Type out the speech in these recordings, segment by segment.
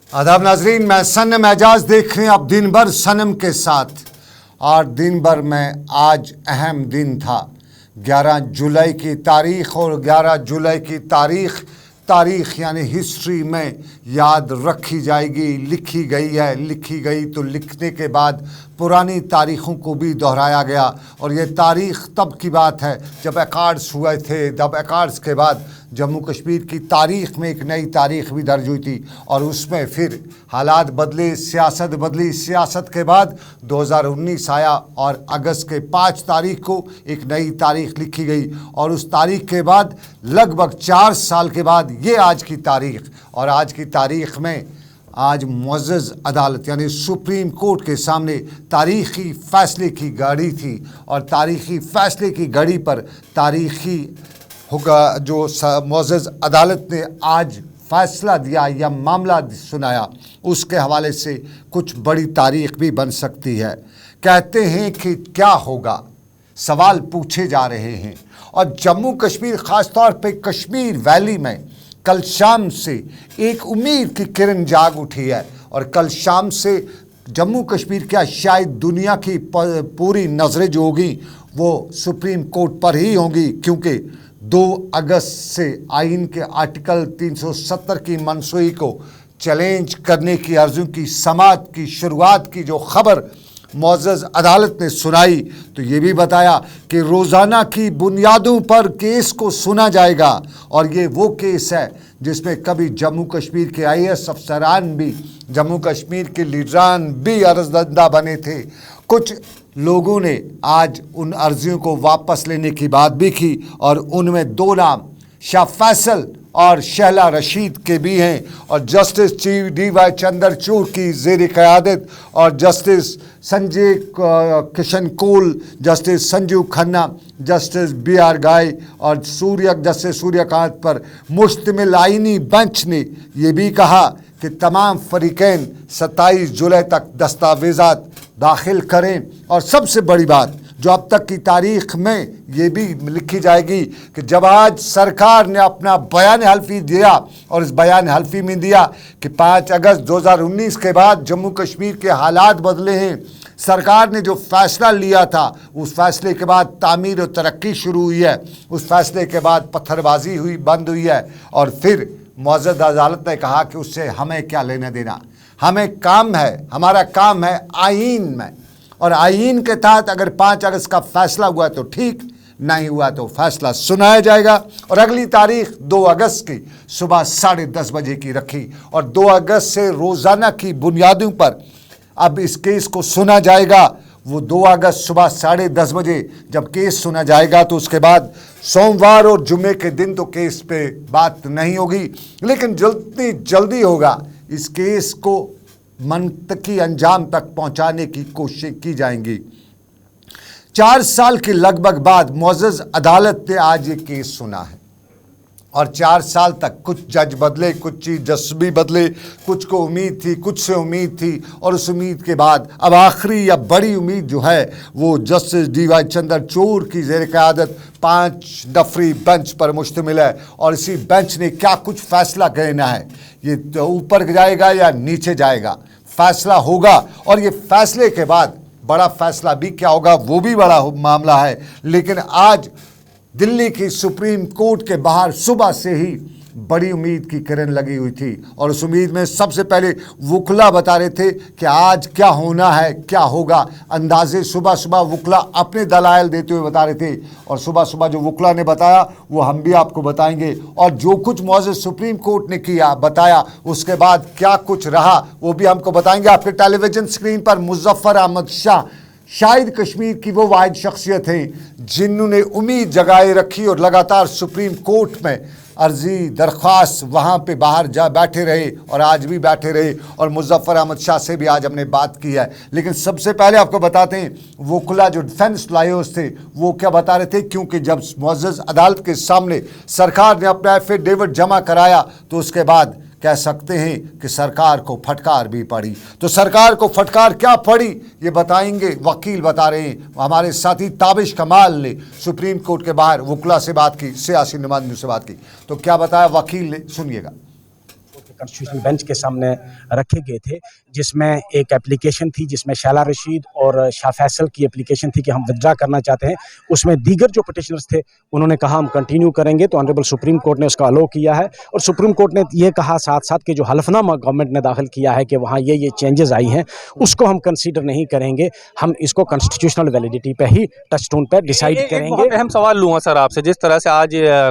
आदाब नाजरीन, मैं सनम एजाज देख रहे हैं आप दिन भर सनम के साथ। और दिन भर में आज अहम दिन था 11 जुलाई की तारीख़। और 11 जुलाई की तारीख़ यानी हिस्ट्री में याद रखी जाएगी, लिखी गई है। लिखी गई तो लिखने के बाद पुरानी तारीख़ों को भी दोहराया गया। और ये तारीख़ तब की बात है जब अकार्ड्स हुए थे। जब अकार्ड्स के बाद जम्मू कश्मीर की तारीख़ में एक नई तारीख़ भी दर्ज हुई थी और उसमें फिर हालात बदले, सियासत बदली। सियासत के बाद 2019 आया और अगस्त के 5 तारीख़ को एक नई तारीख़ लिखी गई। और उस तारीख़ के बाद लगभग 4 साल के बाद ये आज की तारीख़। और आज की तारीख़ में आज मुअज़्ज़ज़ अदालत यानी सुप्रीम कोर्ट के सामने तारीख़ी फ़ैसले की घड़ी थी। और तारीख़ी फ़ैसले की घड़ी पर तारीख़ी होगा जो मुअज़्ज़ज़ अदालत ने आज फ़ैसला दिया या मामला सुनाया, उसके हवाले से कुछ बड़ी तारीख़ भी बन सकती है। कहते हैं कि क्या होगा, सवाल पूछे जा रहे हैं। और जम्मू कश्मीर, ख़ास तौर पे कश्मीर वैली में कल शाम से एक उम्मीद की किरण जाग उठी है। और कल शाम से जम्मू कश्मीर क्या शायद दुनिया की पूरी नज़रें जो होगी वो सुप्रीम कोर्ट पर ही होंगी, क्योंकि 2 अगस्त से आइन के आर्टिकल 370 की मनसूखी को चैलेंज करने की अर्ज़ों की समाअत की शुरुआत की जो खबर मुअज़्ज़ज़ अदालत ने सुनाई, तो ये भी बताया कि रोज़ाना की बुनियादों पर केस को सुना जाएगा। और ये वो केस है जिसमें कभी जम्मू कश्मीर के IAS अफसरान भी, जम्मू कश्मीर के लीडरान भी अर्ज़दंदा बने थे। कुछ लोगों ने आज उन अर्जियों को वापस लेने की बात भी की और उनमें 2 नाम शाह फैसल और शहला रशीद के भी हैं। और जस्टिस चीफ DY चंद्रचूड़ की ज़ेर क़यादत और justice Sanjay Kishan Kaul, justice Sanjiv Khanna, justice BR Gavai और जस्टिस सूर्यकांत पर मुश्तमिल आइनी बेंच ने यह भी कहा कि तमाम फरीकैन 27 जुलाई तक दस्तावेज़ात दाखिल करें। और सबसे बड़ी बात जो अब तक की तारीख़ में ये भी लिखी जाएगी कि जब आज सरकार ने अपना बयान हल्फी दिया और इस बयान हल्फी में दिया कि 5 अगस्त 2019 के बाद जम्मू कश्मीर के हालात बदले हैं। सरकार ने जो फ़ैसला लिया था उस फ़ैसले के बाद तामीर और तरक्की शुरू हुई है। उस फ़ैसले के बाद पत्थरबाजी बंद हुई है। और फिर मुअज़्ज़ज़ अदालत ने कहा कि उससे हमें क्या लेना देना, हमें काम है, हमारा काम है आइन में। और आइन के तहत अगर 5 अगस्त का फ़ैसला हुआ तो ठीक, नहीं हुआ तो फ़ैसला सुनाया जाएगा। और अगली तारीख़ 2 अगस्त की सुबह 10:30 बजे की रखी। और 2 अगस्त से रोज़ाना की बुनियादों पर अब इस केस को सुना जाएगा। वो 2 अगस्त सुबह 10:30 बजे जब केस सुना जाएगा तो उसके बाद सोमवार और जुम्मे के दिन तो केस पे बात नहीं होगी, लेकिन जितनी जल्दी होगा इस केस को मंतकी अंजाम तक पहुंचाने की कोशिश की जाएंगी। 4 साल के लगभग बाद मुअज़्ज़ज़ अदालत ने आज ये केस सुना है। और 4 साल तक कुछ जज बदले, कुछ चीफ जस्टिस भी बदले, कुछ को उम्मीद थी, कुछ से उम्मीद थी। और उस उम्मीद के बाद अब आखिरी या बड़ी उम्मीद जो है वो जस्टिस DY चंद्रचूड़ की ज़ेर क़यादत 5 नफरी बेंच पर मुश्तमिल है। और इसी बेंच ने क्या कुछ फ़ैसला कहना है, ये तो ऊपर जाएगा या नीचे जाएगा, फ़ैसला होगा। और ये फ़ैसले के बाद बड़ा फ़ैसला भी क्या होगा वो भी बड़ा मामला है। लेकिन आज दिल्ली की सुप्रीम कोर्ट के बाहर सुबह से ही बड़ी उम्मीद की किरण लगी हुई थी। और उस उम्मीद में सबसे पहले वुकला बता रहे थे कि आज क्या होना है, क्या होगा। अंदाजे सुबह सुबह वुकला अपने दलाइल देते हुए बता रहे थे। और सुबह सुबह जो वुकला ने बताया वो हम भी आपको बताएंगे। और जो कुछ मुअज़्ज़ज़ सुप्रीम कोर्ट ने किया, बताया, उसके बाद क्या कुछ रहा वो भी हमको बताएंगे। आपके टेलीविज़न स्क्रीन पर मुज़फ़्फ़र अहमद शाह शायद कश्मीर की वो वाहिद शख्सियत हैं जिन्होंने उम्मीद जगाए रखी और लगातार सुप्रीम कोर्ट में अर्जी दरख्वास्त वहाँ पे बाहर जा बैठे रहे और आज भी बैठे रहे। और मुज़फ़्फ़र अहमद शाह से भी आज हमने बात की है। लेकिन सबसे पहले आपको बताते हैं वकील जो डिफेंस लॉयर्स थे वो क्या बता रहे थे, क्योंकि जब मुअज़्ज़ज़ अदालत के सामने सरकार ने अपना एफिडेविट जमा कराया तो उसके बाद कह सकते हैं कि सरकार को फटकार भी पड़ी। तो सरकार को फटकार क्या पड़ी ये बताएंगे, वकील बता रहे हैं। हमारे साथी ताबिश कमाल ने सुप्रीम कोर्ट के बाहर वकला से बात की, सियासी नुमाइंदों से बात की, तो क्या बताया वकील ने, सुनिएगा। कॉन्स्टिट्यूशनल बेंच के सामने रखे गए थे, जिसमें एक एप्लीकेशन थी जिसमें शैला रशीद और शाह फैसल की एप्लीकेशन थी कि हम विथड्रा करना चाहते हैं। उसमें दीगर जो पिटिशनर्स थे उन्होंने कहा हम कंटिन्यू करेंगे, तो ऑनरेबल सुप्रीम कोर्ट ने उसका अलो किया है। और सुप्रीम कोर्ट ने ये कहा साथ साथ कि जो हलफनामा गवर्नमेंट ने दाखिल किया है कि वहाँ ये चेंजेस आई हैं, उसको हम कंसीडर नहीं करेंगे, हम इसको कॉन्स्टिट्यूशनल वैलिडिटी पे ही टचस्टोन पे डिसाइड करेंगे। बहुत अहम सवाल लूंगा सर आपसे, जिस तरह से आज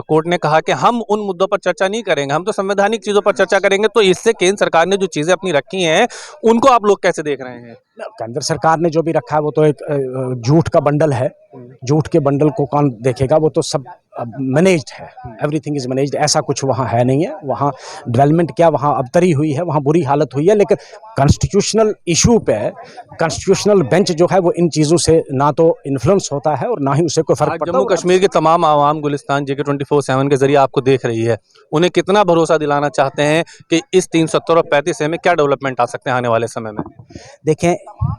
कोर्ट ने कहा कि हम उन मुद्दों पर चर्चा नहीं करेंगे, हम तो संवैधानिक चीजों पर चर्चा करेंगे, तो इससे केंद्र सरकार ने जो चीजें अपनी रखी हैं उनको आप लोग कैसे देख रहे हैं? केंद्र सरकार ने जो भी रखा है वो तो एक झूठ का बंडल है। झूठ के बंडल को कौन देखेगा? वो तो सब मैनेज्ड है, एवरीथिंग इज मैनेज्ड। ऐसा कुछ वहाँ है नहीं है। वहाँ डेवलपमेंट क्या वहाँ अबतरी हुई है, वहाँ बुरी हालत हुई है, लेकिन कॉन्स्टिट्यूशनल इशू पे कॉन्स्टिट्यूशनल बेंच जो है वो इन चीज़ों से ना तो इन्फ्लुएंस होता है और ना ही उसे कोई फर्क पड़ता है। जम्मू कश्मीर के तमाम आवाम गुलिस्तान JK 24/7 के जरिए आपको देख रही है, उन्हें कितना भरोसा दिलाना चाहते हैं कि इस 370 और 35A में क्या डेवलपमेंट आ सकते हैं आने वाले समय में? देखें,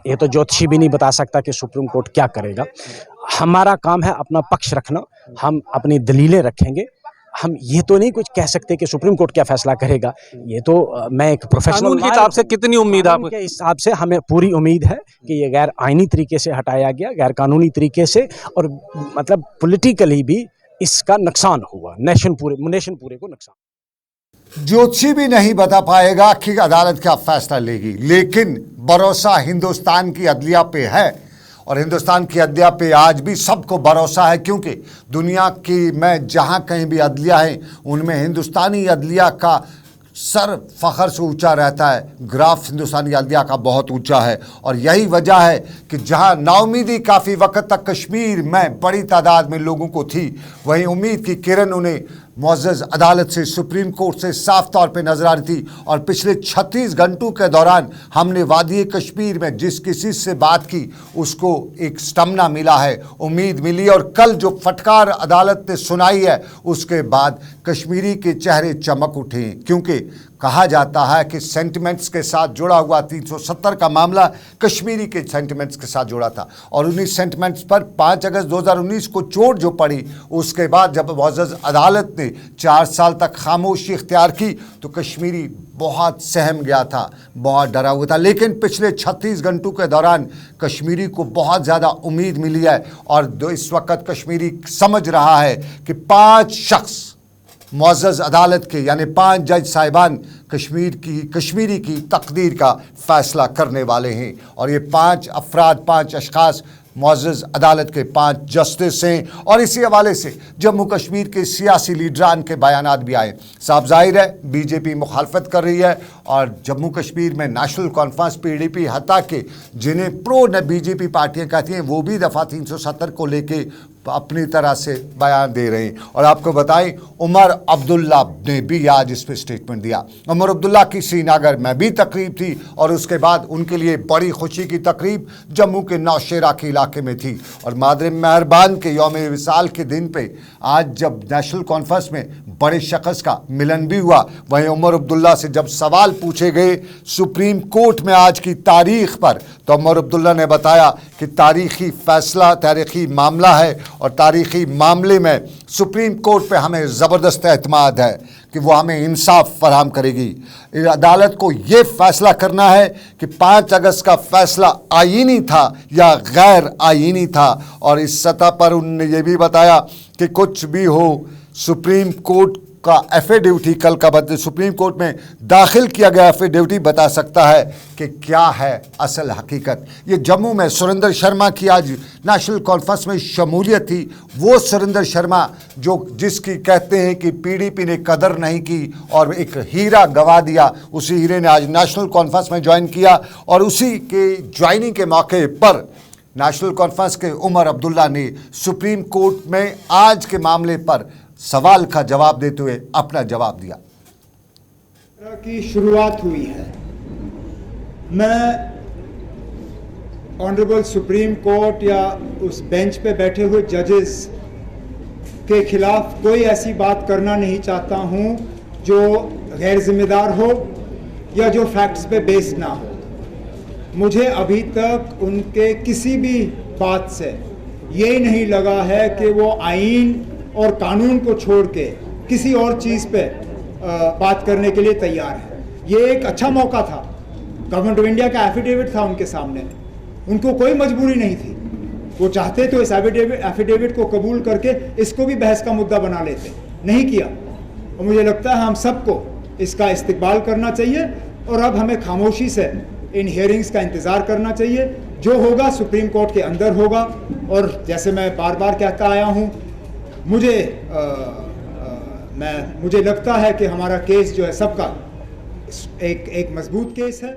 ये तो ज्योतिषी भी नहीं बता सकता कि सुप्रीम कोर्ट क्या करेगा। हमारा काम है अपना पक्ष रखना, हम अपनी दलीलें रखेंगे। हम ये तो नहीं कुछ कह सकते कि सुप्रीम कोर्ट क्या फैसला करेगा। ये तो मैं एक प्रोफेशनल के हिसाब से कितनी उम्मीद है आपको? के हिसाब से हमें पूरी उम्मीद है कि ये गैर आईनी तरीके से हटाया गया, गैर कानूनी तरीके से, और मतलब पॉलिटिकली भी इसका नुकसान हुआ, नेशन पूरे को नुकसान। ज्योतिषी भी नहीं बता पाएगा कि अदालत क्या फैसला लेगी, लेकिन भरोसा हिंदुस्तान की अदलिया पे है। और हिंदुस्तान की अदलिया पे आज भी सबको भरोसा है, क्योंकि दुनिया की में जहाँ कहीं भी अदलिया है उनमें हिंदुस्तानी अदलिया का सर फ़ख्र से ऊंचा रहता है। ग्राफ हिंदुस्तानी अदलिया का बहुत ऊंचा है, और यही वजह है कि जहां नाउमीदी काफ़ी वक्त तक कश्मीर में बड़ी तादाद में लोगों को थी, वहीं उम्मीद की किरण उन्हें मुअज़्ज़ज़ अदालत से, सुप्रीम कोर्ट से साफ तौर पे नजर आ रही थी। और पिछले 36 घंटों के दौरान हमने वादी कश्मीर में जिस किसी से बात की उसको एक स्टमना मिला है, उम्मीद मिली। और कल जो फटकार अदालत ने सुनाई है उसके बाद कश्मीरी के चेहरे चमक उठे, क्योंकि कहा जाता है कि सेंटिमेंट्स के साथ जुड़ा हुआ 370 का मामला कश्मीरी के सेंटिमेंट्स के साथ जुड़ा था, और उन्हीं सेंटिमेंट्स पर 5 अगस्त 2019 को चोट जो पड़ी, उसके बाद जब मुअज़्ज़ज़ अदालत ने 4 साल तक खामोशी इख्तियार की तो कश्मीरी बहुत सहम गया था, बहुत डरा हुआ था। लेकिन पिछले 36 घंटों के दौरान कश्मीरी को बहुत ज़्यादा उम्मीद मिली है, और इस वक्त कश्मीरी समझ रहा है कि 5 शख्स मुअज़्ज़ज़ अदालत के, यानी 5 जज साहिबान कश्मीरी की तकदीर का फ़ैसला करने वाले हैं। और ये 5 अफराद, 5 अशख़ास मुअज़्ज़ज़ अदालत के 5 जस्टिस हैं। और इसी हवाले से जम्मू कश्मीर के सियासी लीडरान के बयानात भी आए। साफ जाहिर है बीजेपी मुखालफत कर रही है, और जम्मू कश्मीर में नेशनल कॉन्फ्रेंस PDP हता के जिन्हें प्रो बीजेपी पार्टियां कहती हैं, वो भी दफ़ा 370 को लेके अपनी तरह से बयान दे रहे हैं। और आपको बताएं, उमर अब्दुल्ला ने भी आज इस पर स्टेटमेंट दिया। उमर अब्दुल्ला की श्रीनगर में भी तकरीब थी, और उसके बाद उनके लिए बड़ी खुशी की तकरीब जम्मू के नौशेरा के इलाके में थी। और मादर मेहरबान के यौम विसाल के दिन पे आज जब नेशनल कॉन्फ्रेंस में बड़े शख्स का मिलन भी हुआ, वहीं उमर अब्दुल्ला से जब सवाल पूछे गए सुप्रीम कोर्ट में आज की तारीख पर, तो उमर अब्दुल्ला ने बताया कि तारीखी फैसला, तारीखी मामला है, और तारीखी मामले में सुप्रीम कोर्ट पे हमें ज़बरदस्त एतमाद है कि वो हमें इंसाफ फराहम करेगी। अदालत को ये फैसला करना है कि 5 अगस्त का फैसला आईनी था या गैर आईनी था। और इस सतह पर उन्होंने ये भी बताया कि कुछ भी हो, सुप्रीम कोर्ट का एफिडेविट कल का सुप्रीम कोर्ट में दाखिल किया गया एफिडेविट बता सकता है कि क्या है असल हकीकत। ये जम्मू में सुरेंद्र शर्मा की आज नेशनल कॉन्फ्रेंस में शमूलियत थी, वो सुरेंद्र शर्मा जो जिसकी कहते हैं कि PDP ने कदर नहीं की और एक हीरा गवा दिया, उसी हीरे ने आज नेशनल कॉन्फ्रेंस में ज्वाइन किया। और उसी के ज्वाइनिंग के मौके पर नेशनल कॉन्फ्रेंस के उमर अब्दुल्ला ने सुप्रीम कोर्ट में आज के मामले पर सवाल का जवाब देते हुए अपना जवाब दिया। की शुरुआत हुई है। मैं ऑनरेबल सुप्रीम कोर्ट या उस बेंच पे बैठे हुए जजेस के खिलाफ कोई ऐसी बात करना नहीं चाहता हूं जो गैर जिम्मेदार हो या जो फैक्ट्स पे बेस्ड ना हो। मुझे अभी तक उनके किसी भी बात से ये नहीं लगा है कि वो आईन और कानून को छोड़ के किसी और चीज़ पे बात करने के लिए तैयार है। ये एक अच्छा मौका था। गवर्नमेंट ऑफ इंडिया का एफिडेविट था उनके सामने, उनको कोई मजबूरी नहीं थी। वो चाहते तो इस एफिडेविट को कबूल करके इसको भी बहस का मुद्दा बना लेते, नहीं किया। और मुझे लगता है हम सबको इसका इस्तकबाल करना चाहिए और अब हमें खामोशी से इन हियरिंग्स का इंतज़ार करना चाहिए। जो होगा सुप्रीम कोर्ट के अंदर होगा। और जैसे मैं बार बार कहता आया हूँ, मुझे लगता है कि हमारा केस जो है सबका एक मजबूत केस है।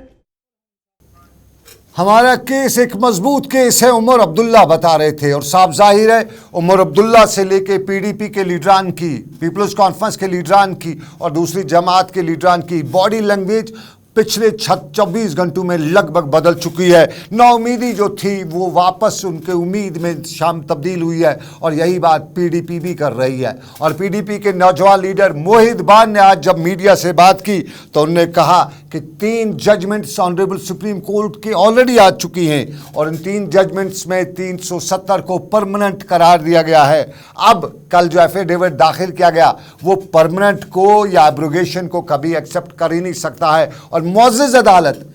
हमारा केस एक मजबूत केस है, उमर अब्दुल्ला बता रहे थे। और साफ जाहिर है उमर अब्दुल्ला से लेके पीडीपी के लीडरान की, पीपल्स कॉन्फ्रेंस के लीडरान की और दूसरी जमात के लीडरान की बॉडी लैंग्वेज पिछले 24 घंटों में लगभग बदल चुकी है। नाउमीदी जो थी वो वापस उनके उम्मीद में शाम तब्दील हुई है और यही बात पीडीपी भी कर रही है। और पीडीपी के नौजवान लीडर मोहित बान ने आज जब मीडिया से बात की तो उन्होंने कहा कि 3 जजमेंट्स ऑनरेबल सुप्रीम कोर्ट की ऑलरेडी आ चुकी हैं और इन 3 जजमेंट्स में 370 को परमानेंट करार दिया गया है। अब कल जो एफिडेविट दाखिल किया गया वो परमानेंट को या एब्रोगेशन को कभी एक्सेप्ट कर ही नहीं सकता है। और मुअज़्ज़ज़ अदालत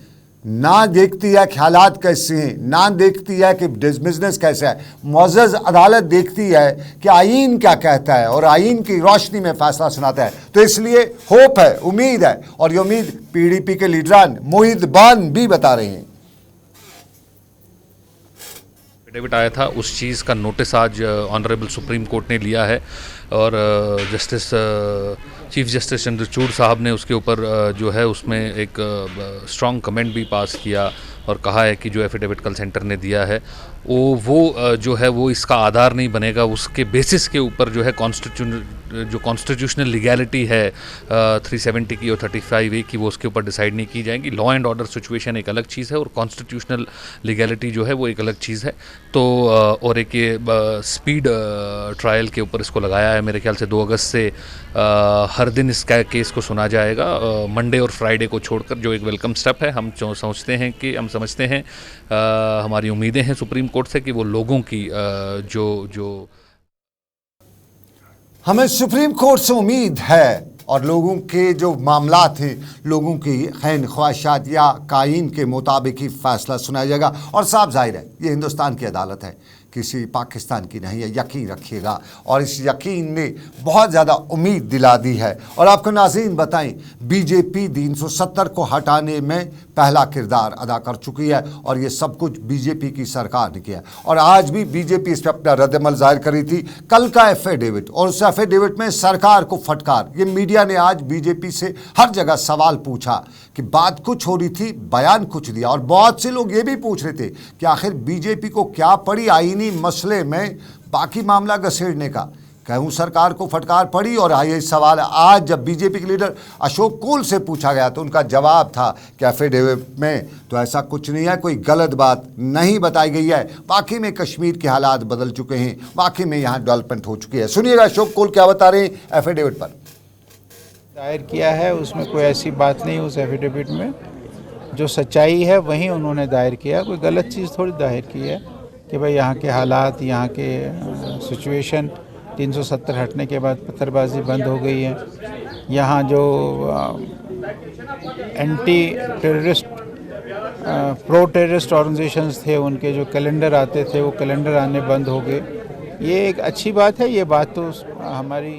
ना देखती है कि हालात कैसे हैं, ना देखती है कि बिजनेस कैसा है। मुअज़्ज़ज़ अदालत देखती है कि आईन क्या कहता है और आईन की रोशनी में फैसला सुनाता है। तो इसलिए होप है, उम्मीद है। और ये उम्मीद पीडीपी के लीडरान मोहित बान भी बता रहे हैं। एफिडेविट आया था, उस चीज़ का नोटिस आज ऑनरेबल सुप्रीम कोर्ट ने लिया है और चीफ जस्टिस चंद्रचूड़ साहब ने उसके ऊपर जो है उसमें एक स्ट्रॉन्ग कमेंट भी पास किया और कहा है कि जो एफिडेविट कल सेंटर ने दिया है वो जो है वो इसका आधार नहीं बनेगा। उसके बेसिस के ऊपर जो है कॉन्स्टिट्यूशनल लीगैलिटी है 370 की और 35A की, वो उसके ऊपर डिसाइड नहीं की जाएंगी। लॉ एंड ऑर्डर सिचुएशन एक अलग चीज़ है और कॉन्स्टिट्यूशनल लीगैलिटी जो है वो एक अलग चीज़ है। तो और एक ये स्पीड ट्रायल के ऊपर इसको लगाया है। मेरे ख्याल से 2 अगस्त से हर दिन इस केस को सुना जाएगा, मंडे और फ्राइडे को छोड़कर, जो एक वेलकम स्टेप है। हम समझते हैं हमारी उम्मीदें हैं सुप्रीम कोर्ट से कि वो लोगों की जो हमें सुप्रीम कोर्ट से उम्मीद है और लोगों के जो मामला थे, लोगों की खैन ख्वाहिशात या कायीन के मुताबिक ही फैसला सुनाया जाएगा। और साफ जाहिर है ये हिंदुस्तान की अदालत है, किसी पाकिस्तान की नहीं है, यकीन रखिएगा। और इस यकीन ने बहुत ज़्यादा उम्मीद दिला दी है। और आपको नाज़रीन बताएं, बीजेपी 370 को हटाने में पहला किरदार अदा कर चुकी है और ये सब कुछ बीजेपी की सरकार ने किया। और आज भी बीजेपी इस पर अपना रद्दमल जाहिर करी थी। कल का एफिडेविट और उस एफिडेविट में सरकार को फटकार, ये मीडिया ने आज बीजेपी से हर जगह सवाल पूछा कि बात कुछ हो रही थी, बयान कुछ दिया। और बहुत से लोग ये भी पूछ रहे थे कि आखिर बीजेपी को क्या पड़ी आईनी मसले में बाकी मामला घसीटने का। कहूँ सरकार को फटकार पड़ी। और ये सवाल आज जब बीजेपी के लीडर अशोक कोल से पूछा गया तो उनका जवाब था कि एफिडेविट में तो ऐसा कुछ नहीं है, कोई गलत बात नहीं बताई गई है। बाकी में कश्मीर के हालात बदल चुके हैं, बाकी में यहाँ डेवलपमेंट हो चुकी है। सुनिएगा अशोक कोल क्या बता रहे हैं एफिडेविट पर। दायर किया है उसमें कोई ऐसी बात नहीं, उस एफिडेविट में जो सच्चाई है वही उन्होंने दायर किया, कोई गलत चीज़ थोड़ी दायर की है कि भाई यहाँ के हालात, यहाँ के सिचुएशन 370 हटने के बाद पत्थरबाजी बंद हो गई है। यहाँ जो anti terrorist pro terrorist organisations थे उनके जो कैलेंडर आते थे वो कैलेंडर आने बंद हो गए। ये एक अच्छी बात है। ये बात तो हमारी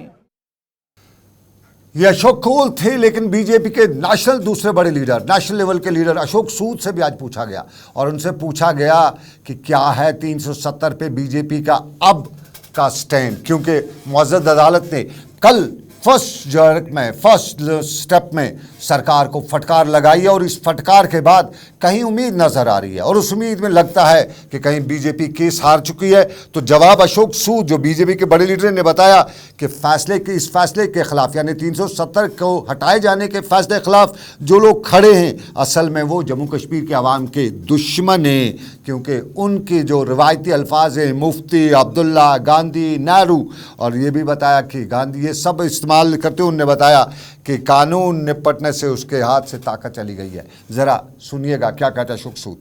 ये अशोक कोल थे, लेकिन बीजेपी के नेशनल दूसरे बड़े लीडर, नेशनल लेवल के लीडर अशोक सूद से भी आज पूछा गया और उनसे पूछा गया कि क्या है 370 पे बीजेपी का अब का स्टैंड। क्योंकि मुअज़्ज़ज़ अदालत ने कल फर्स्ट स्टेप में सरकार को फटकार लगाई है और इस फटकार के बाद कहीं उम्मीद नजर आ रही है और उस उम्मीद में लगता है कि कहीं बीजेपी केस हार चुकी है। तो जवाब अशोक सूद जो बीजेपी के बड़े लीडर ने बताया कि इस फैसले के खिलाफ यानी 370 को हटाए जाने के फैसले के खिलाफ जो लोग खड़े हैं असल में वो जम्मू कश्मीर के अवाम के दुश्मन हैं, क्योंकि उनके जो रिवायती अल्फाज हैं मुफ्ती, अब्दुल्ला, गांधी, नेहरू, और ये भी बताया कि गांधी ये सब इस्तेमाल करते हुए उन्होंने बताया कि कानून निपटने से उसके हाथ से ताकत चली गई है। जरा सुनिएगा क्या कहता है अशोक सूद।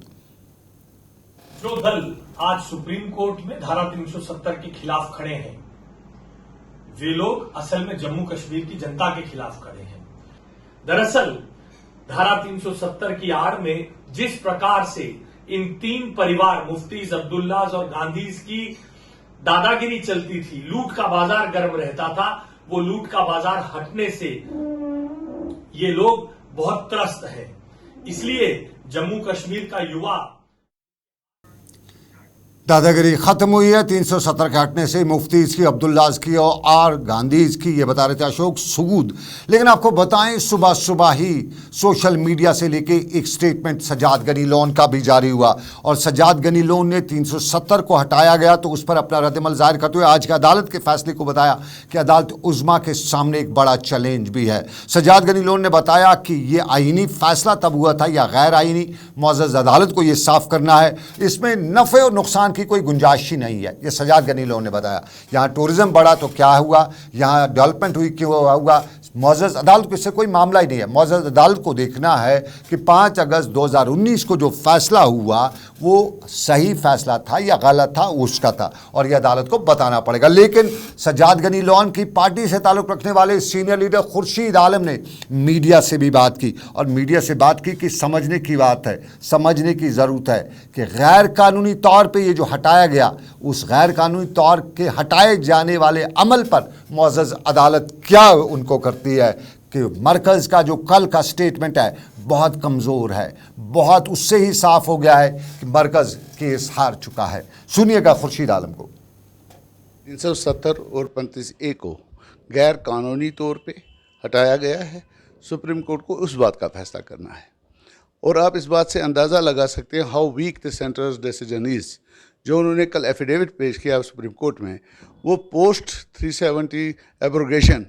जो दल आज सुप्रीम कोर्ट में धारा 370 के खिलाफ खड़े हैं वे लोग असल में जम्मू कश्मीर की जनता के खिलाफ खड़े हैं। दरअसल धारा 370 की आड़ में जिस प्रकार से इन तीन परिवार मुफ्तीज, अब्दुल्लाज और गांधीज की दादागिरी चलती थी, लूट का बाजार गर्म रहता था, वो लूट का बाजार हटने से ये लोग बहुत त्रस्त है। इसलिए जम्मू कश्मीर का युवा दादागिरी खत्म हुई है। 370 के हटने से मुफ्तीज की, अब्दुल्लाज की और गांधीज की, ये बता रहे थे अशोक सूद। लेकिन आपको बताएं, सुबह सुबह ही सोशल मीडिया से लेके एक स्टेटमेंट सज्जाद गनी लोन का भी जारी हुआ और सज्जाद गनी लोन ने 370 को हटाया गया तो उस पर अपना रद्दमल जाहिर करते हुए आज की अदालत के फैसले को बताया कि अदालत उज़्मा के सामने एक बड़ा चैलेंज भी है। सज्जाद गनी लोन ने बताया कि ये आईनी फैसला तब हुआ था या गैर आईनी, मुअज़्ज़ज़ अदालत को ये साफ करना है, इसमें नफ़े और नुकसान की कोई गुंजाइश ही नहीं है। ये सज्जाद गनी लोन ने बताया। यहाँ टूरिज्म बढ़ा तो क्या हुआ, यहाँ डेवलपमेंट हुई क्यों हुआ, मुअज़्ज़ज़ अदालत को इससे कोई मामला ही नहीं है। मुअज़्ज़ज़ अदालत को देखना है कि 5 अगस्त 2019 को जो फैसला हुआ वो सही फैसला था या गलत था, उसका था, और ये अदालत को बताना पड़ेगा। लेकिन सज्जाद गनी लोन की पार्टी से ताल्लुक़ रखने वाले सीनियर लीडर खुर्शीद आलम ने मीडिया से भी बात की और मीडिया से बात की कि समझने की बात है, समझने की ज़रूरत है कि गैर कानूनी तौर पर ये जो हटाया गया, उस गैर कानूनी तौर के हटाए जाने वाले अमल पर मुअज़्ज़ज़ अदालत क्या उनको करती है कि मरकज़ का जो कल का स्टेटमेंट है बहुत कमज़ोर है, बहुत उससे ही साफ़ हो गया है कि मरकज़ केस हार चुका है। सुनिएगा खुर्शीद आलम को। 370 और 35A को गैर कानूनी तौर पे हटाया गया है। सुप्रीम कोर्ट को उस बात का फैसला करना है और आप इस बात से अंदाज़ा लगा सकते हैं how weak the centre's decision is. जो उन्होंने कल एफिडेविट पेश किया सुप्रीम कोर्ट में, वो पोस्ट 370 एब्रोगेशन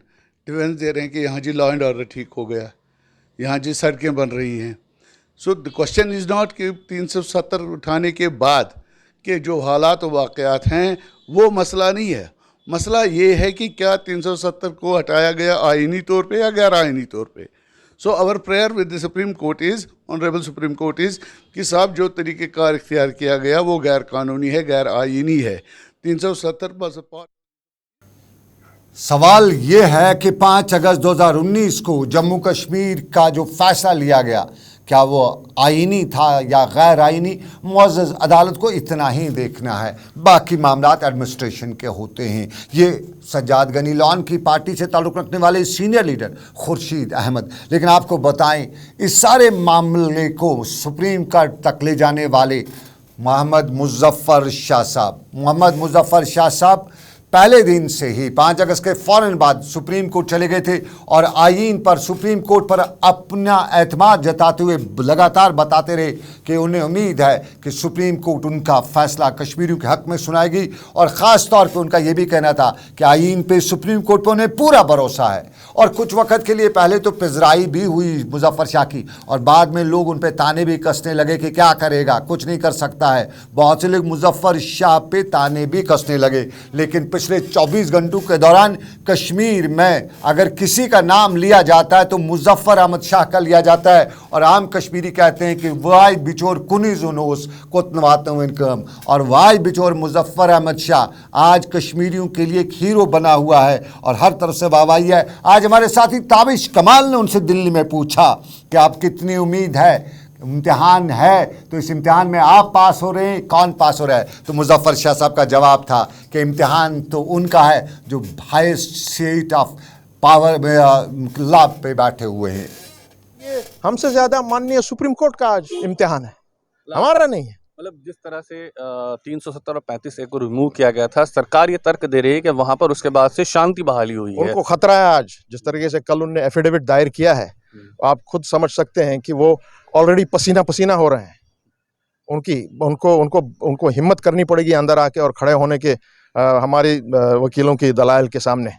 डिफेंस दे रहे हैं कि यहाँ जी लॉ एंड ऑर्डर ठीक हो गया, यहाँ जी सड़कें बन रही हैं। So the question is not कि 370 उठाने के बाद के जो हालात व वाक़यात हैं वो मसला नहीं है। मसला ये है कि क्या 370 को हटाया गया आइनी तौर पे या गैर आइनी तौर पे। So our prayer with the Supreme Court is, honourable Supreme Court is, कि साहब जो तरीक़ेकार इख्तियार किया गया वो गैर कानूनी है, गैर आइनी है। 370 बस। सवाल ये है कि 5 अगस्त 2019 को जम्मू कश्मीर का जो फैसला लिया गया, क्या वो आईनी था या गैर आईनी, मुअज़्ज़ज़ अदालत को इतना ही देखना है, बाकी मामलात एडमिनिस्ट्रेशन के होते हैं। ये सज्जाद गनी लोन की पार्टी से ताल्लुक़ रखने वाले सीनियर लीडर खुर्शीद अहमद। लेकिन आपको बताएं, इस सारे मामले को सुप्रीम कोर्ट तक ले जाने वाले मोहम्मद मुज़फ़्फ़र शाह साहब पहले दिन से ही 5 अगस्त के फ़ौरन बाद सुप्रीम कोर्ट चले गए थे और आईन पर, सुप्रीम कोर्ट पर अपना एतमाद जताते हुए लगातार बताते रहे कि उन्हें उम्मीद है कि सुप्रीम कोर्ट उनका फ़ैसला कश्मीरियों के हक़ में सुनाएगी। और ख़ास तौर पे उनका ये भी कहना था कि आईन पे, सुप्रीम कोर्ट पे उन्हें पूरा भरोसा है। और कुछ वक्त के लिए पहले तो पिज़राई भी हुई मुज़फ़्फ़र शाह की और बाद में लोग उन पर ताने भी कसने लगे कि क्या करेगा, कुछ नहीं कर सकता है। बहुत से लोग मुज़फ़्फ़र शाह पे ताने भी कसने लगे। लेकिन पिछले 24 घंटों के दौरान कश्मीर में अगर किसी का नाम लिया जाता है तो मुज़फ़्फ़र अहमद शाह का लिया जाता है। और आम कश्मीरी कहते हैं कि वाई बिचोर कुनी जुनूस कोतनवातों इनकम, और वाई बिचोर मुज़फ़्फ़र अहमद शाह आज कश्मीरियों के लिए एक हीरो बना हुआ है और हर तरफ से वाहवाही है। आज हमारे साथी ताबिश कमाल ने उनसे दिल्ली में पूछा कि आप कितनी उम्मीद है, इम्तिहान है तो इस इम्तिहान में आप पास हो रहे हैं, कौन पास हो रहा है? तो मुज़फ़्फ़र शाह साहब का जवाब था कि इम्तिहान तो उनका है जो हाईएस्ट सीट ऑफ पावर में लाभ पे बैठे हुए हैं। ये हमसे ज़्यादा माननीय सुप्रीम कोर्ट का आज इम्तिहान है, हमारा नहीं है। मतलब जिस तरह से 370 और 35A को रिमूव किया गया था, सरकार ये तर्क दे रही है कि वहां पर उसके बाद से शांति बहाली हुई है। उनको खतरा है आज, जिस तरीके से कल उनने एफिडेविट दायर किया है, आप खुद समझ सकते हैं कि वो ऑलरेडी पसीना पसीना हो रहे हैं। उनको हिम्मत करनी पड़ेगी अंदर आके और खड़े होने के हमारे वकीलों की दलाइल के सामने।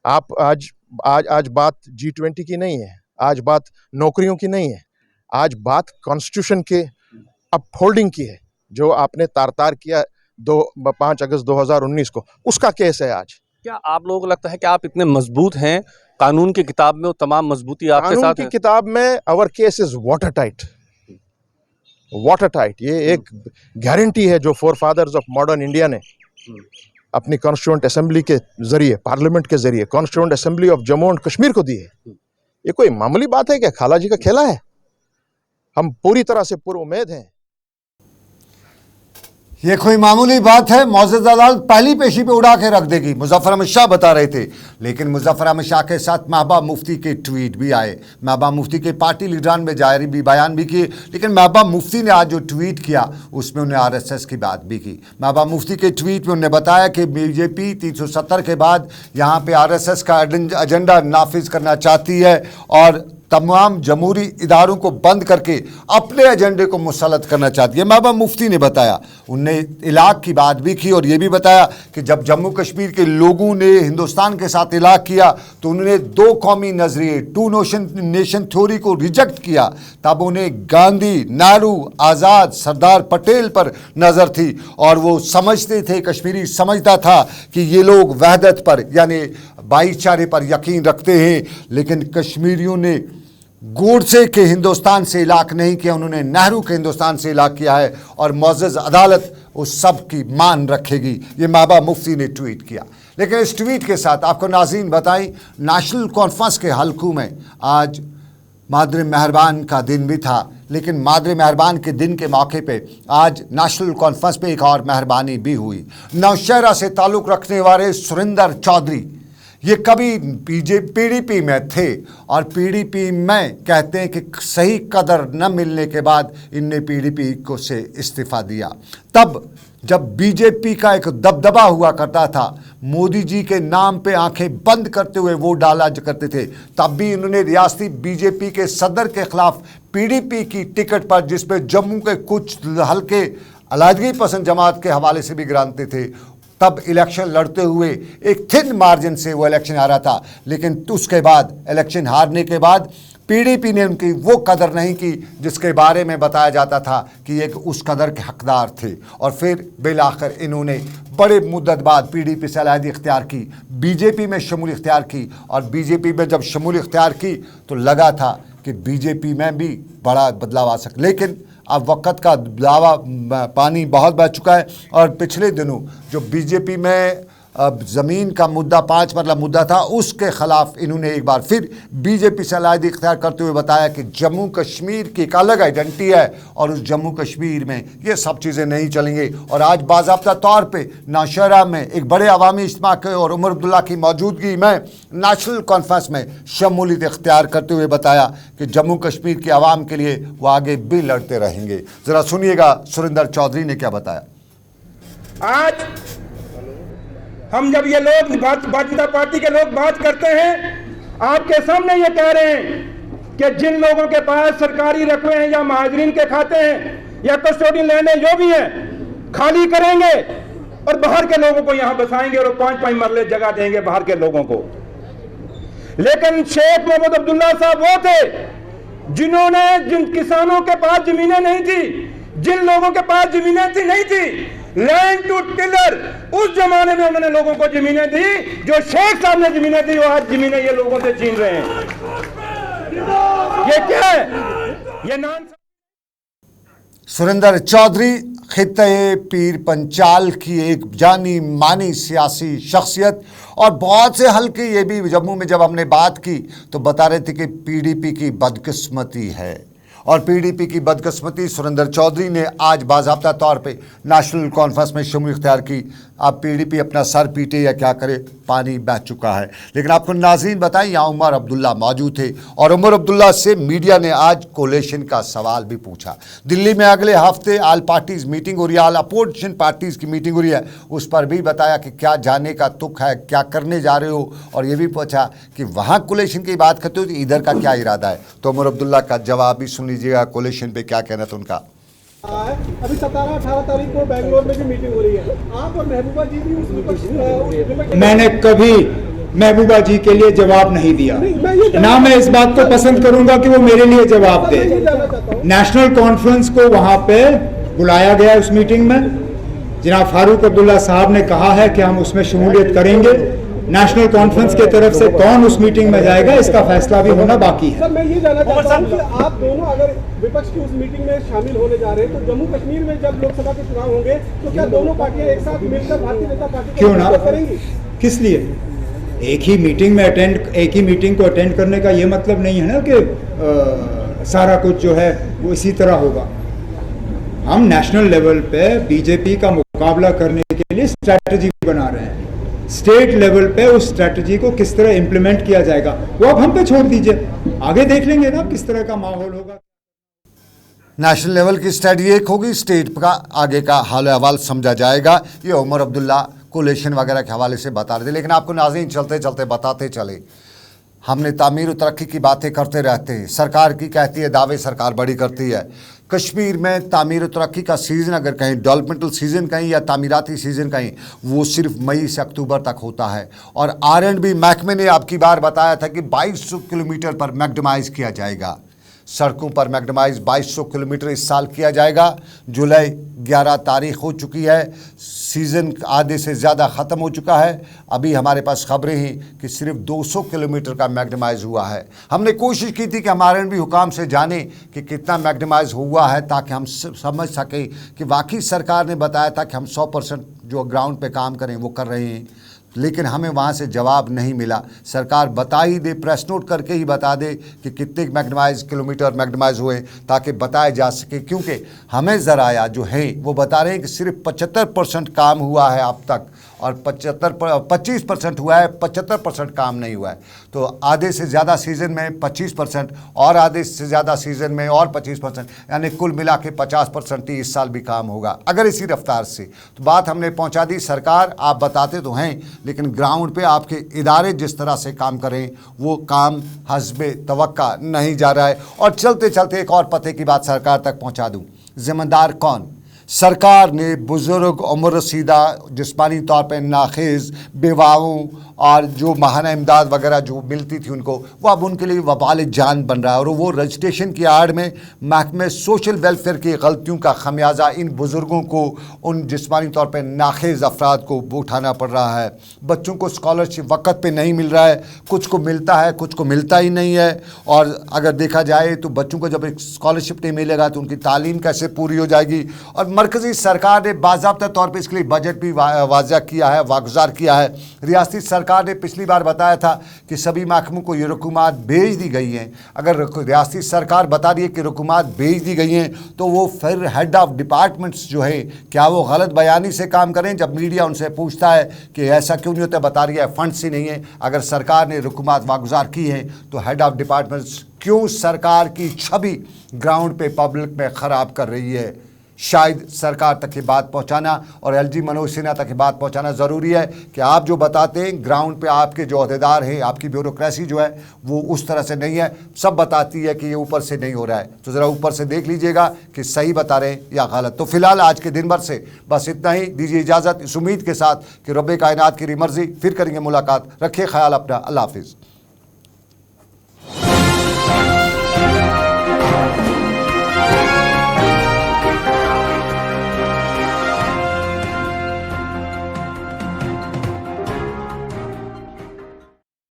आप आज बात G20 की नहीं है, आज बात नौकरियों की नहीं है, आज बात कॉन्स्टिट्यूशन के अपहोल्डिंग की है। जो आपने तार किया 5 अगस्त 2019 को, उसका केस है आज। क्या आप लोगों को लगता है कि आप इतने मजबूत हैं कानून की किताब में, वो तमाम मजबूती आपके साथ है? कानून की किताब में our case is watertight. ये एक गारंटी है जो फोरफादर्स ऑफ मॉडर्न इंडिया ने अपनी कॉन्स्टिट्यूएंट असेंबली के जरिए, पार्लियामेंट के जरिए, constituent assembly of Jammu and Kashmir को दी है ये कोई मामूली बात है क्या? खाला जी का खेला है? हम पूरी तरह से पुरुउम्मीद हैं। ये कोई मामूली बात है? मौजूद अदालत पहली पेशी पे उड़ा के रख देगी, मुजफ्फर अहमद शाह बता रहे थे। लेकिन मुजफ्फर अहमद शाह के साथ महबूबा मुफ्ती के ट्वीट भी आए, महबूबा मुफ्ती के पार्टी लीडरान में जारी भी बयान भी किए। लेकिन महबूबा मुफ्ती ने आज जो ट्वीट किया उसमें उन्हें RSS की बात भी की। महबूबा मुफ्ती के ट्वीट में उन्होंने बताया कि बीजेपी 370 के बाद यहाँ पे RSS का एजेंडा नाफिज करना चाहती है और तमाम जमहूरी इदारों को बंद करके अपने एजेंडे को मुसल्लत करना चाहती है, महबूबा मुफ्ती ने बताया। उनने इलाक़ की बात भी की और ये भी बताया कि जब जम्मू कश्मीर के लोगों ने हिंदुस्तान के साथ इलाक़ किया तो उन्होंने 2 कौमी नज़रिए, 2 नेशन थ्योरी को रिजेक्ट किया। तब उन्हें गांधी, नेहरू, आज़ाद, सरदार पटेल पर नज़र थी और वो समझते थे, कश्मीरी समझता था कि ये लोग वहदत पर यानी भाईचारे पर यकीन रखते हैं। लेकिन कश्मीरियों ने गोडसे के हिंदुस्तान से इलाक़ नहीं किया, उन्होंने नेहरू के हिंदुस्तान से इलाक़ किया है और मौजूद अदालत उस सब की मान रखेगी, ये महबूबा मुफ्ती ने ट्वीट किया। लेकिन इस ट्वीट के साथ आपको नाज़रीन बताएं, नेशनल कॉन्फ्रेंस के हलकों में आज मादर मेहरबान का दिन भी था। लेकिन मादर मेहरबान के दिन के मौके पे आज नेशनल कॉन्फ्रेंस पे एक और मेहरबानी भी हुई। नौशहरा से ताल्लुक़ रखने वाले सुरिंदर चौधरी, ये कभी PDP में थे और PDP में कहते हैं कि सही कदर न मिलने के बाद इनने PDP को से इस्तीफ़ा दिया। तब जब बीजेपी का एक दबदबा हुआ करता था, मोदी जी के नाम पे आंखें बंद करते हुए वोट डाला करते थे, तब भी इन्होंने रियासती बीजेपी के सदर के खिलाफ PDP की टिकट पर, जिसपे जम्मू के कुछ हल्के अलहदगी पसंद जमात के हवाले से भी गिराते थे, तब इलेक्शन लड़ते हुए एक थिन मार्जिन से वो इलेक्शन हारा था। लेकिन उसके बाद इलेक्शन हारने के बाद PDP ने उनकी वो कदर नहीं की जिसके बारे में बताया जाता था कि एक उस कदर के हकदार थे। और फिर बिलाखिर इन्होंने बड़े मुद्दत बाद PDP से अलहदी इख्तियार की, बीजेपी में शमूली इख्तियार की। और बीजेपी में जब शमूली इख्तियार की तो लगा था कि बीजेपी में भी बड़ा बदलाव आ सकता, लेकिन अब वक़्त का दावा पानी बहुत बह चुका है। और पिछले दिनों जो बीजेपी में ज़मीन का मुद्दा 5 मरला मुद्दा था, उसके ख़िलाफ़ इन्होंने एक बार फिर बीजेपी से अलहदी इख्तियार करते हुए बताया कि जम्मू कश्मीर की एक अलग आइडेंटिटी है और उस जम्मू कश्मीर में ये सब चीज़ें नहीं चलेंगी। और आज बाज़ाब्ता तौर पे नौशहरा में एक बड़े अवामी इज्तिमा के और उमर अब्दुल्ला की मौजूदगी में नेशनल कॉन्फ्रेंस में शमूलियत इख्तियार करते हुए बताया कि जम्मू कश्मीर के अवाम के लिए वो आगे भी लड़ते रहेंगे। ज़रा सुनिएगा सुरिंदर चौधरी ने क्या बताया। आज हम जब ये लोग भारतीय जनता पार्टी के लोग बात करते हैं, आपके सामने ये कह रहे हैं कि जिन लोगों के पास सरकारी रकबे हैं या महाजरीन के खाते हैं या कस्टोडियन लैंड है, जो भी है, खाली करेंगे और बाहर के लोगों को यहां बसाएंगे और 5-5 मरले जगह देंगे बाहर के लोगों को। लेकिन शेख मोहम्मद अब्दुल्ला साहब वो थे जिन्होंने, जिन किसानों के पास जमीनें नहीं थी, जिन लोगों के पास जमीनें थी नहीं थी, लैंड टू टिलर, उस जमाने में उन्होंने लोगों को जमीनें दी। जो शेख साहब ने जमीनें दी, वो आज जमीनें ये लोगों से छीन रहे हैं। ये क्या है? ये नाम सुरिंदर चौधरी खित्ते पीर पंचाल की एक जानी मानी सियासी शख्सियत और बहुत से हल्के, ये भी जम्मू में जब हमने बात की तो बता रहे थे कि PDP की बदकिस्मती है। और PDP की बदकिस्मती सुरिंदर चौधरी ने आज बाज़ाब्ता तौर पे नेशनल कॉन्फ्रेंस में शमूलियत इख्तियार की। अब PDP अपना सर पीटे या क्या करे, पानी बह चुका है। लेकिन आपको नाज़रीन बताएं, यहाँ उमर अब्दुल्ला मौजूद थे और उमर अब्दुल्ला से मीडिया ने आज कोलेशन का सवाल भी पूछा। दिल्ली में अगले हफ्ते ऑल पार्टीज़ मीटिंग हो रही है, ऑल अपोजिशन पार्टीज़ की मीटिंग हो रही है, उस पर भी बताया कि क्या जाने का तुक है, क्या करने जा रहे हो। और ये भी पूछा कि वहाँ कोलेशन की बात करते हो तो इधर का क्या इरादा है। तो उमर अब्दुल्ला का जवाब भी सुन लीजिएगा, कोलेशन पे क्या कहना था उनका। अभी 17-18 तारीख को बेंगलोर में भी मीटिंग हो रही है, आप और महबूबा जी भी उस विपक्ष। मैंने कभी महबूबा जी के लिए जवाब नहीं दिया, ना मैं इस बात को पसंद करूंगा कि वो मेरे लिए जवाब दे। नेशनल कॉन्फ्रेंस को वहां पे बुलाया गया, उस मीटिंग में जनाब फारूक अब्दुल्ला साहब ने कहा है कि हम उसमें शमूलियत करेंगे। नेशनल कॉन्फ्रेंस के तरफ से कौन उस मीटिंग में जाएगा, इसका फैसला भी होना बाकी है। सर, मैं ये जानना चाहता हूं कि आप दोनों अगर विपक्ष की उस मीटिंग में शामिल होने जा रहे हैं तो जम्मू कश्मीर में जब लोकसभा के चुनाव होंगे तो क्या दोनों पार्टियां एक साथ मिलकर भारतीय जनता पार्टी क्यों ना करेंगी? किस लिए? एक ही मीटिंग को अटेंड करने का ये मतलब नहीं है ना कि सारा कुछ जो है वो इसी तरह होगा। हम नेशनल लेवल पे बीजेपी का मुकाबला करने के लिए स्ट्रैटेजी बना रहे हैं। स्टेट लेवल पे उस स्ट्रैटेजी को किस तरह इम्प्लीमेंट किया जाएगा वो अब हम पे छोड़ दीजिए, आगे देख लेंगे ना किस तरह का माहौल होगा। नेशनल लेवल की स्टडी एक होगी, स्टेट का आगे का हाल अहवाल समझा जाएगा। ये उमर अब्दुल्ला कोलेशन वगैरह के हवाले से बता रहे थे। लेकिन आपको नाज़रीन चलते चलते बताते चले, हमने तामीर और तरक्की की बातें करते रहते हैं। सरकार की कहती है दावे, सरकार बड़ी करती है। कश्मीर में तामीर और तरक्की का सीज़न अगर कहीं डेवलपमेंटल सीज़न कहीं या तामीराती सीज़न कहीं, वो सिर्फ मई से अक्टूबर तक होता है। और R&B महकमे ने आपकी बार बताया था कि 2200 किलोमीटर पर मैकडमाइज़ किया जाएगा। सड़कों पर मैकडमाइज़ 2200 किलोमीटर इस साल किया जाएगा। जुलाई 11 तारीख हो चुकी है, सीज़न आधे से ज़्यादा ख़त्म हो चुका है। अभी हमारे पास खबरें हैं कि सिर्फ 200 किलोमीटर का मैकडमाइज़ हुआ है। हमने कोशिश की थी कि हमारे भी हुकाम से जाने कि कितना मैकडमाइज़ हुआ है, ताकि हम समझ सकें कि वाकई सरकार ने बताया था कि हम 100% जो ग्राउंड पे काम करें वो कर रहे हैं, लेकिन हमें वहाँ से जवाब नहीं मिला। सरकार बता ही दे, प्रेस नोट करके ही बता दे कि कितने किलोमीटर मैकडमाइज़ हुए, ताकि बताया जा सके। क्योंकि हमें ज़राया जो है वो बता रहे हैं कि सिर्फ 75% काम हुआ है अब तक, और 25% हुआ है, 75% काम नहीं हुआ है। तो आधे से ज़्यादा सीज़न में 25% और आधे से ज़्यादा सीज़न में और 25%, यानी कुल मिला के 50% ही इस साल भी काम होगा अगर इसी रफ्तार से। तो बात हमने पहुंचा दी। सरकार आप बताते तो हैं, लेकिन ग्राउंड पे आपके इदारे जिस तरह से काम करें वो काम हस्बे तवक्का नहीं जा रहा है। और चलते चलते एक और पते की बात सरकार तक पहुँचा दूँ। ज़िम्मेदार कौन? सरकार ने बुज़ुर्ग, उम्र रसीदा, जिस्मानी तौर पर नाखेज़ बेवाओं और जो माहाना इमदाद वगैरह जो मिलती थी उनको, वो अब उनके लिए वबाल जान बन रहा है। और वो रजिस्ट्रेशन की आड़ में महकमे सोशल वेलफेयर की गलतियों का खमियाजा इन बुज़ुर्गों को, उन जिस्मानी तौर पर नाखेज़ अफराद को उठाना पड़ रहा है। बच्चों को स्कॉलरशिप वक्त पे नहीं मिल रहा है, कुछ को मिलता है, कुछ को मिलता ही नहीं है। और अगर देखा जाए तो बच्चों को जब एक स्कॉलरशिप नहीं मिलेगा तो उनकी तालीम कैसे पूरी हो जाएगी। और मरकज़ी सरकार ने बाज़ाब्ता तौर पर इसके लिए बजट भी वाज़ा किया है, वागुज़ार किया है। रियासती सरकार ने पिछली बार बताया था कि सभी महकमों को ये रकूमात भेज दी गई हैं। अगर रियासती सरकार बता रही है कि रकूमात भेज दी गई हैं, तो वो फिर हेड ऑफ डिपार्टमेंट्स जो है क्या वो गलत बयानी से काम करें? जब मीडिया उनसे पूछता है कि ऐसा क्यों नहीं होता, बता रही है फंड्स ही नहीं है। अगर सरकार ने रकूमात वागुज़ार की हैं तो हेड ऑफ डिपार्टमेंट्स क्यों सरकार की छवि ग्राउंड पे पब्लिक में ख़राब कर रही है? शायद सरकार तक ये बात पहुंचाना और LG मनोज सिन्हा तक ये बात पहुंचाना ज़रूरी है कि आप जो बताते हैं ग्राउंड पे आपके जो अहदेदार हैं, आपकी ब्यूरोक्रेसी जो है वो उस तरह से नहीं है। सब बताती है कि ये ऊपर से नहीं हो रहा है, तो ज़रा ऊपर से देख लीजिएगा कि सही बता रहे हैं या गलत। तो फिलहाल आज के दिन भर से बस इतना ही। दीजिए इजाज़त इस उम्मीद के साथ कि रब्बे कायनात की मर्ज़ी। फिर करेंगे मुलाकात। रखिए ख्याल अपना। अल्लाह हाफिज़।